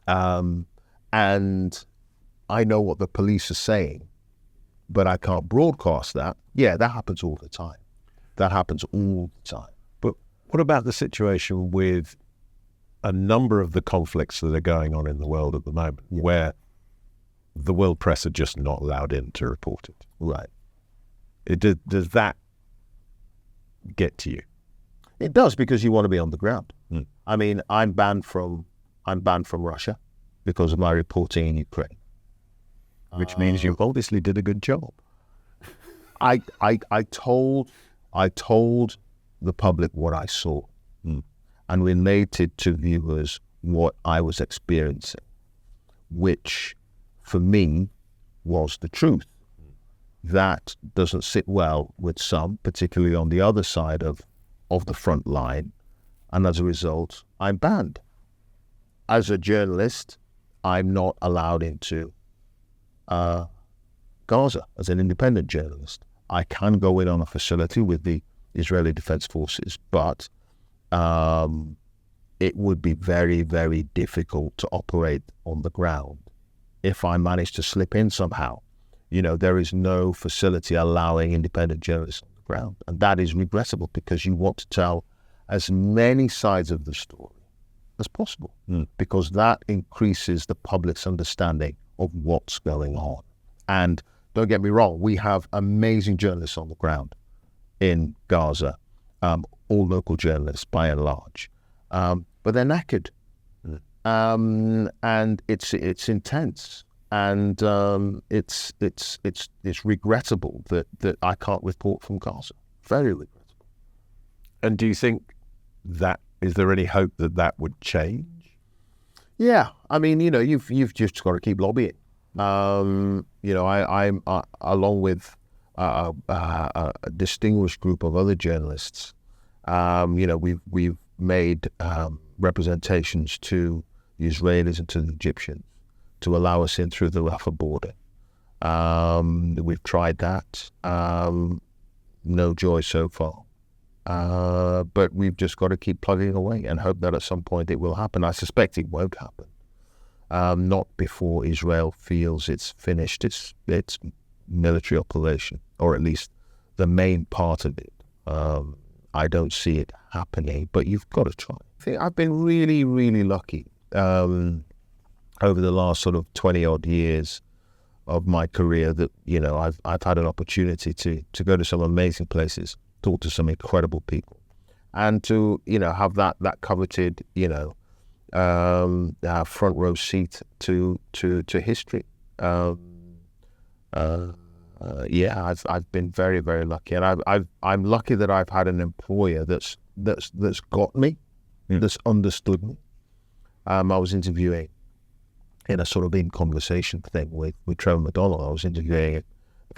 and I know what the police are saying, but I can't broadcast that. Yeah, that happens all the time. But what about the situation with a number of the conflicts that are going on in the world at the moment, where the world press are just not allowed in to report it? Right. Does that get to you? It does, because you want to be on the ground. I mean, I'm banned from Russia because of my reporting in Ukraine. Which means you obviously did a good job. I told the public what I saw and related to viewers what I was experiencing, which for me was the truth. That doesn't sit well with some, particularly on the other side of the front line, and as a result, I'm banned. As a journalist, I'm not allowed into Gaza as an independent journalist. I can go in on a facility with the Israeli Defense Forces, but it would be very, very difficult to operate on the ground if I managed to slip in somehow. There is no facility allowing independent journalists on the ground, and that is regrettable because you want to tell as many sides of the story as possible, because that increases the public's understanding of what's going on. And don't get me wrong, we have amazing journalists on the ground in Gaza, all local journalists by and large, but they're knackered, and it's intense, and it's regrettable that I can't report from Gaza. Very regrettable. And do you think is there any hope that would change? Yeah, I mean, you've just got to keep lobbying. I'm along with a distinguished group of other journalists. We've made representations to the Israelis and to the Egyptians to allow us in through the Rafah border. We've tried that. No joy so far. But we've just got to keep plugging away and hope that at some point it will happen. I suspect it won't happen. Not before Israel feels it's finished its military operation, or at least the main part of it. I don't see it happening, but you've got to try. I think I've been really, really lucky over the last sort of 20-odd years of my career that, you know, I've had an opportunity to go to some amazing places, talk to some incredible people, and to, you know, have that coveted, you know, front row seat to history. I've been very, very lucky, and I'm lucky that I've had an employer that's got me, that's understood me. I was interviewing in a sort of in conversation thing with Trevor McDonald. I was interviewing a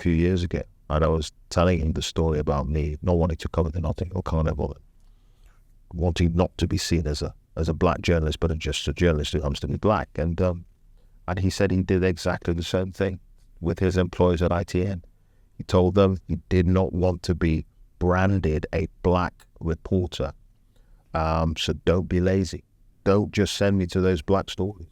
few years ago, and I was telling him the story about me not wanting to cover the Notting Hill Carnival, wanting not to be seen as a black journalist, but just a journalist who happens to be black. And he said he did exactly the same thing with his employees at ITN. He told them he did not want to be branded a black reporter. So don't be lazy. Don't just send me to those black stories.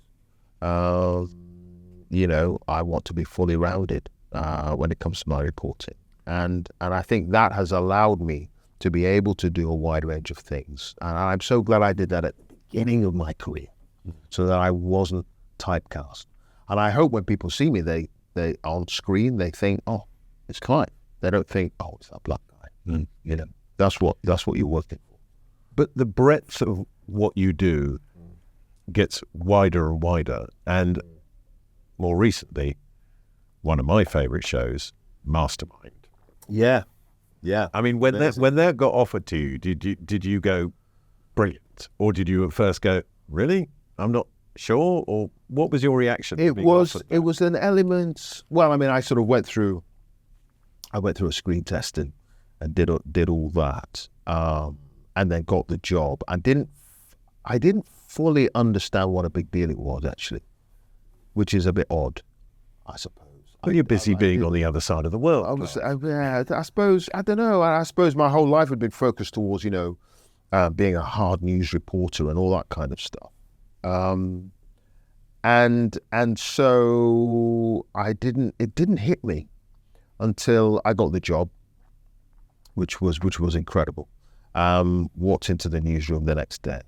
You know, I want to be fully rounded when it comes to my reporting. And I think that has allowed me to be able to do a wide range of things. And I'm so glad I did that at the beginning of my career, so that I wasn't typecast. And I hope when people see me, they on screen, they think, oh, it's Clive. They don't think, oh, it's that black guy. You know, that's what you're working for. But the breadth of what you do gets wider and wider. And more recently, one of my favourite shows, Mastermind. Yeah. I mean, when that got offered to you, did you go, brilliant? Or did you at first go, really? I'm not sure? Or what was your reaction? It was an element. Well, I mean, I sort of went through a screen test and did all that, and then got the job. I didn't fully understand what a big deal it was, actually, which is a bit odd, I suppose. Well, you're busy being on the other side of the world. I suppose, I don't know. I suppose my whole life had been focused towards, you know, being a hard news reporter and all that kind of stuff. And so it didn't hit me until I got the job, which was incredible. Walked into the newsroom the next day,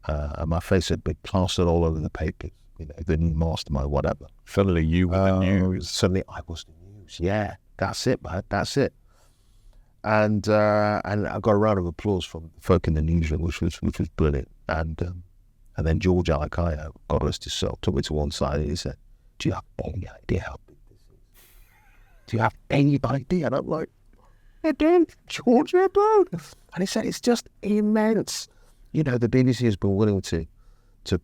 and my face had been plastered all over the papers, you know, the new Mastermind, whatever. Suddenly you were the news. Suddenly I was the news. Yeah, that's it, man. That's it. And I got a round of applause from the folk in the newsroom, which was brilliant. And then George Alakayo, God rest his soul, took me to one side and he said, "Do you have any idea how big this is? Do you have any idea?" And I'm like, "I don't, George, I don't." And he said, "It's just immense. You know, the BBC has been willing to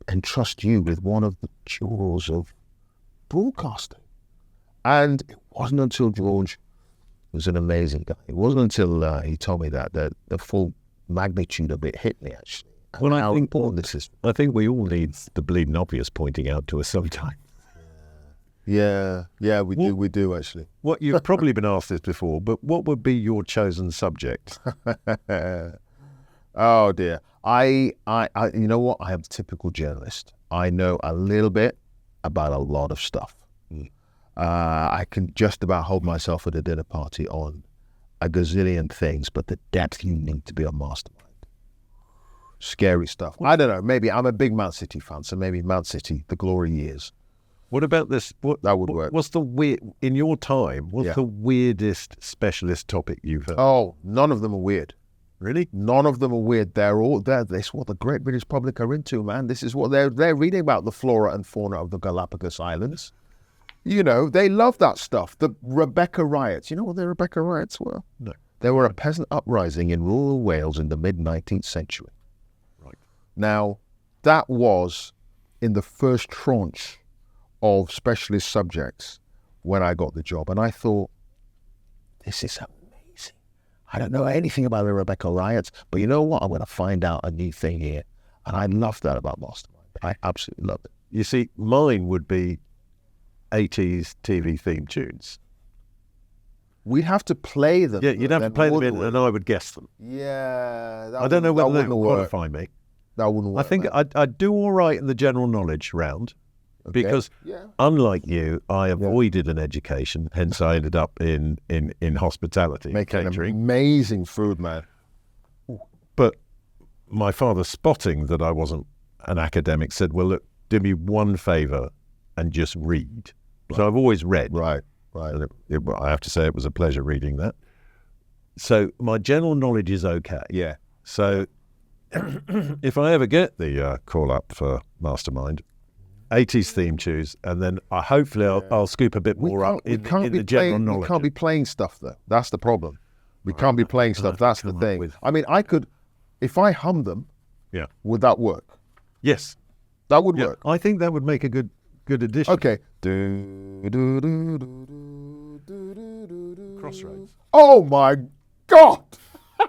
entrust you with one of the jewels of broadcasting." And it wasn't until George was an amazing guy. It wasn't until he told me that the full magnitude of it hit me, actually. Well, I think we all need the bleeding obvious pointing out to us sometimes. Yeah, we do actually. What you've probably been asked this before, but what would be your chosen subject? Oh dear, I you know what? I am a typical journalist. I know a little bit about a lot of stuff. I can just about hold myself at a dinner party on a gazillion things, but the depth you need to be on Mastermind. Scary stuff. I don't know. Maybe I'm a big Man City fan, so maybe Man City, the glory years. What about this? That would work. What's the weird in your time? What's the weirdest specialist topic you've heard? Oh, none of them are weird. Really? None of them are weird. This is what the great British public are into, man. This is what they're reading about, the flora and fauna of the Galapagos Islands. You know, they love that stuff. The Rebecca riots. You know what the Rebecca riots were? No. They were a peasant uprising in rural Wales in the mid-19th century. Right. Now, that was in the first tranche of specialist subjects when I got the job. And I thought, this is amazing. I don't know anything about the Rebecca riots, but you know what? I'm going to find out a new thing here. And I love that about Mastermind. I absolutely love it. You see, mine would be 80s TV theme tunes. We'd have to play them. Yeah, you'd have to play them in, and I would guess them. Yeah. I don't know whether they would qualify me. That wouldn't work. I think I'd do all right in the general knowledge round, because unlike you, I avoided an education. Hence, I ended up in hospitality, making catering. Amazing food, man. But my father, spotting that I wasn't an academic, said, "Well, look, do me one favour and just read." Right. So I've always read. Right. And I have to say it was a pleasure reading that. So my general knowledge is okay. Yeah. So if I ever get the call up for Mastermind, 80s theme tunes, and then hopefully I'll scoop a bit more up in the general knowledge. We can't be playing stuff though. That's the problem. We can't be playing stuff. That's the thing. I mean, I could, if I hum them, would that work? Yes. That would work. I think that would make a good addition. Okay. Crossroads. Oh my God! I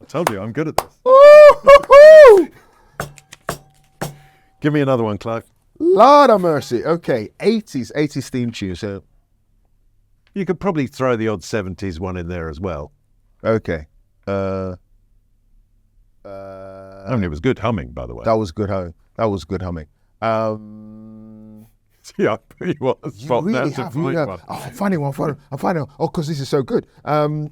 told you I'm good at this. Give me another one, Clive. Lord of mercy. Okay, 80s theme tune. So you could probably throw the odd 70s one in there as well. Okay. I mean, it was good humming, by the way. That was good humming. Yeah, I put you on the spot now to find one. Oh, I'm finding one. Oh, because this is so good. Pass.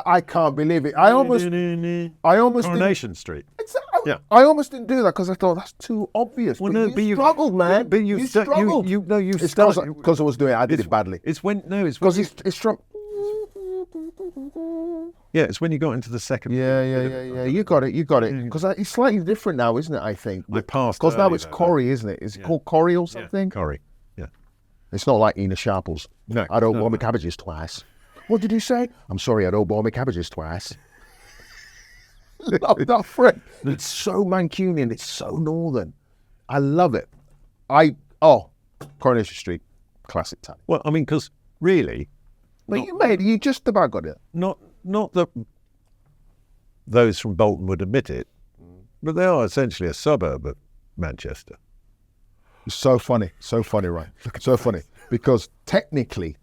I can't believe it. I almost Coronation Street. Yeah. I almost didn't do that because I thought that's too obvious. Well, but you struggled, man. But you struggled. It's because I was doing it. I did it badly. It's because it's strong. Yeah, it's when you got into the second. Yeah. You got it. Because it's slightly different now, isn't it? I think. I passed. Because now it's Corrie, isn't it? Is it called Corrie or something? Yeah, Corrie. Yeah. It's not like Ina Sharples. No. I don't boil my cabbages twice. What did you say? I'm sorry, I don't boil my cabbages twice. Love that friend. It's so Mancunian. It's so northern. I love it. Coronation Street, classic time. Well, I mean, because really, but you just about got it. Not that those from Bolton would admit it, but they are essentially a suburb of Manchester. So funny, right? So funny. Because technically,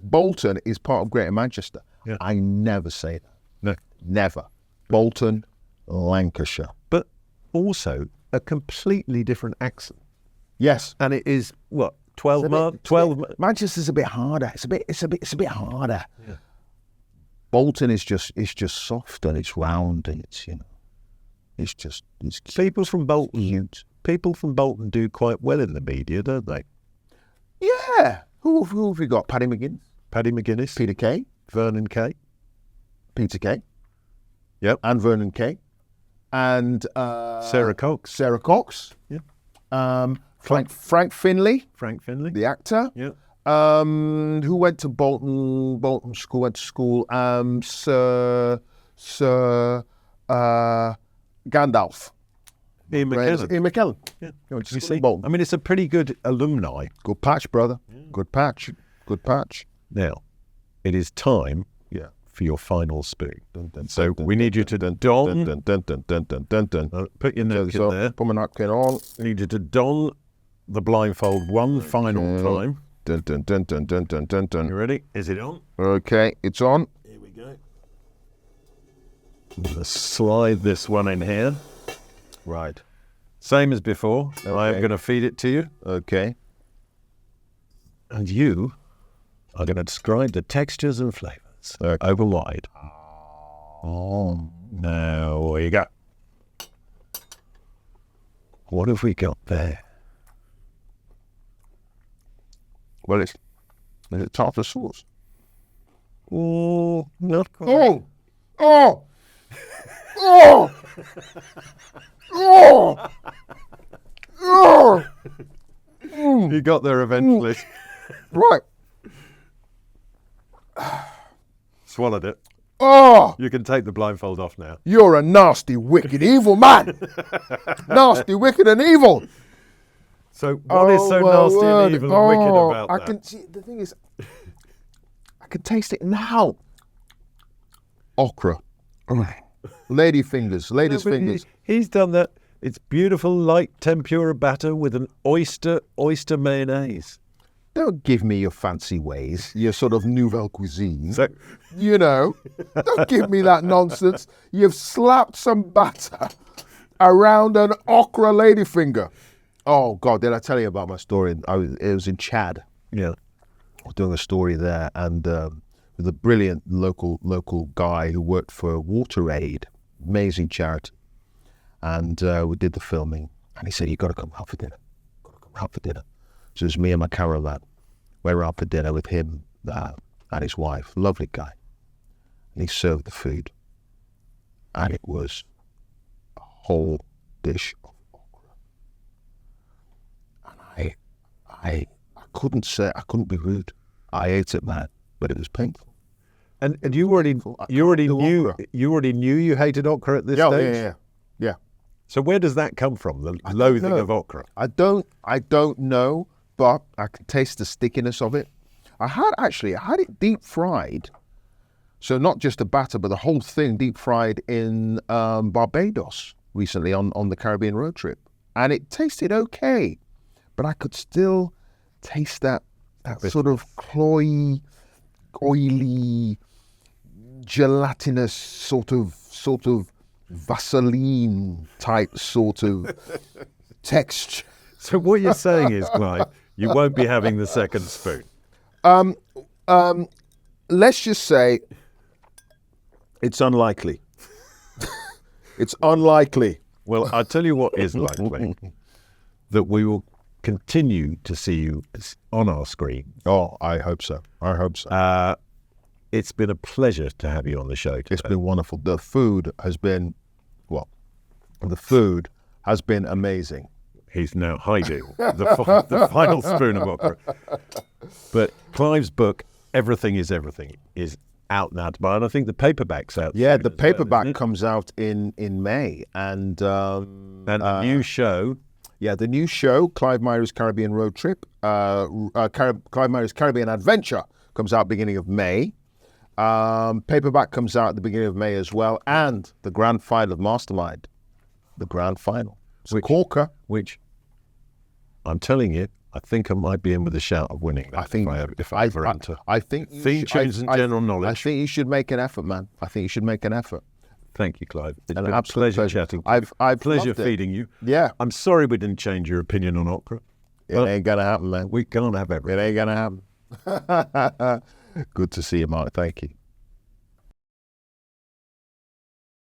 Bolton is part of Greater Manchester. Yeah. I never say that. No. Never. Bolton, Lancashire. But also a completely different accent. Yes. And it is, 12 months? Manchester's a bit harder. It's a bit harder. Yeah. Bolton is just soft and it's round and it's people from Bolton. Cute. People from Bolton do quite well in the media, don't they? Yeah. Who have we got? Paddy McGuinness. Peter Kay. Vernon Kay. Peter Kay. Yep. And Vernon Kay. And Sarah Cox. Yeah. Frank Finlay. The actor. Yeah. Who went to Bolton School. Sir Gandalf. Ian McKellen. Yeah. You see, Bolton. I mean, it's a pretty good alumni. Good patch, brother. Yeah. Good patch. Now, it is time for your final spoon. So we need you to don. Put your napkin there. Put my napkin on. I need you to don the blindfold one final time. You ready? Is it on? Okay, it's on. Here we go. I'm going to slide this one in here. Right. Same as before. Okay. I am going to feed it to you. Okay. And you are going to describe the textures and flavours. Open wide. Oh. Now, here you go. What have we got there? Well, is it tartar sauce? Oh, not quite. Oh! You got there eventually. Right. Swallowed it. Oh, You can take the blindfold off now. you're a nasty, wicked, evil man. Nasty, wicked, and evil. So what is so my nasty word. and evil and wicked about I that? can see. The thing is, I can taste it now. Okra, lady fingers, ladies' No, but fingers. He's done that. It's beautiful, light tempura batter with an oyster mayonnaise. Don't give me your fancy ways, your sort of nouvelle cuisine. So You know, don't give me that nonsense. You've slapped some batter around an okra ladyfinger. Oh, God, did I tell you about my story? It was in Chad. yeah, I was doing a story there, and with a brilliant local guy who worked for WaterAid, amazing charity. And we did the filming, and he said, "You got to come out for dinner. Got to come out for dinner." So it was me and my caravan. We were out for dinner with him and his wife, lovely guy. And he served the food, and it was a whole dish of okra. And I couldn't be rude. I ate it, man, but it was painful. and you already I you already can't do knew okra. you hated okra at this Yeah, stage. yeah. So where does that come from? The don't loathing know. of okra. I don't know, but I can taste the stickiness of it. I had it deep fried. So not just the batter, but the whole thing deep fried in Barbados recently on the Caribbean road trip. And it tasted okay, but I could still taste that sort of cloy, oily, gelatinous sort of Vaseline type sort of texture. So what you're saying is, Clive, you won't be having the second spoon. Let's just say it's unlikely. It's unlikely. Well, I'll tell you what is likely, that we will continue to see you on our screen. Oh, I hope so. It's been a pleasure to have you on the show today. It's been wonderful. The food has been amazing. He's now hiding the final spoon of okra. But Clive's book, Everything is Everything, is out now to buy, and I think the paperback's out. Yeah, soon the as well, paperback isn't it? comes out in May, and And the new show. yeah, the new show, Clive Myrie's Caribbean Road Trip, Clive Myrie's Caribbean Adventure, comes out beginning of May. Paperback comes out at the beginning of May as well, and the grand final of Mastermind, the grand final. It's a corker. Which I'm telling you, I think I might be in with a shout of winning that. I think if I ever enter. I think you Theme should- tunes and general knowledge. I think you should make an effort, man. I think you should make an effort. Thank you, Clive. It's An been a absolute pleasure pleasure. chatting. I've pleasure loved it. feeding you. Yeah, I'm sorry we didn't change your opinion on okra. it ain't gonna happen, man. We can't have everything. It ain't gonna happen. Good to see you, Mark. Thank you.